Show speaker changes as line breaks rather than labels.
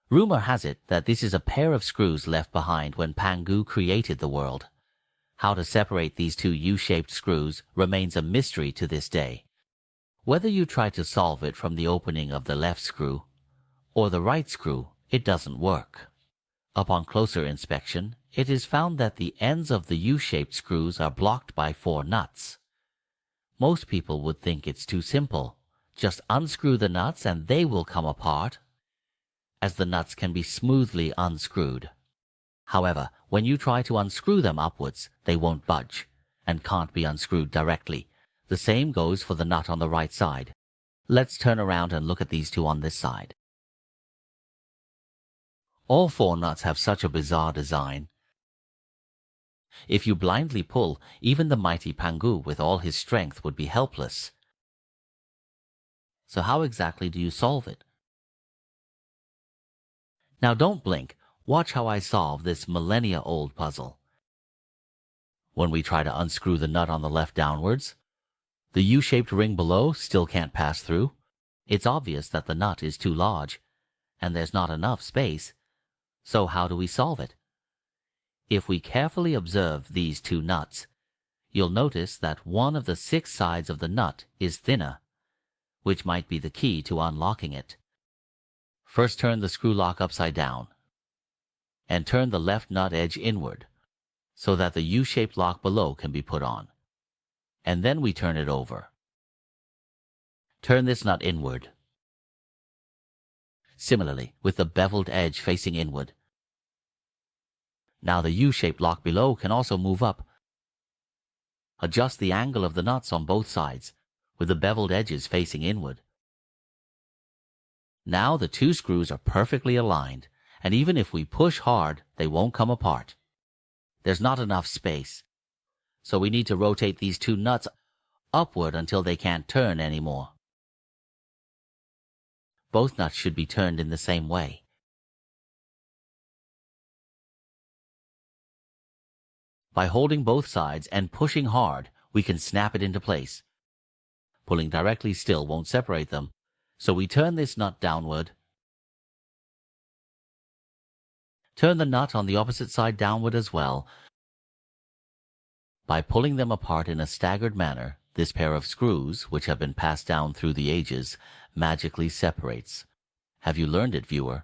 Rumor has it that this is a pair of screws left behind when Pangu created the world. How to separate these two U-shaped screws remains a mystery to this day. Whether you try to solve it from the opening of the left screw or the right screw, it doesn't work. Upon closer inspection, it is found that the ends of the U-shaped screws are blocked by 4 nuts. Most people would think it's too simple. Just unscrew the nuts and they will come apart, as the nuts can be smoothly unscrewed. However, when you try to unscrew them upwards, they won't budge and can't be unscrewed directly. The same goes for the nut on the right side. Let's turn around and look at these two on this side. All 4 nuts have such a bizarre design. If you blindly pull, even the mighty Pangu with all his strength would be helpless. So how exactly do you solve it? Now don't blink. Watch how I solve this millennia-old puzzle. When we try to unscrew the nut on the left downwards, the U-shaped ring below still can't pass through. It's obvious that the nut is too large, and there's not enough space. So how do we solve it? If we carefully observe these 2 nuts, you'll notice that one of the 6 sides of the nut is thinner, which might be the key to unlocking it. First turn the screw lock upside down, and turn the left nut edge inward, so that the U-shaped lock below can be put on. And then we turn it over. Turn this nut inward. Similarly, with the beveled edge facing inward. Now the U-shaped lock below can also move up. Adjust the angle of the nuts on both sides, with the beveled edges facing inward. Now the 2 screws are perfectly aligned, and even if we push hard, they won't come apart. There's not enough space, so we need to rotate these 2 nuts upward until they can't turn anymore. Both nuts should be turned in the same way. By holding both sides and pushing hard, we can snap it into place. Pulling directly still won't separate them, so we turn this nut downward. Turn the nut on the opposite side downward as well. By pulling them apart in a staggered manner, this pair of screws, which have been passed down through the ages, magically separates. Have you learned it, viewer?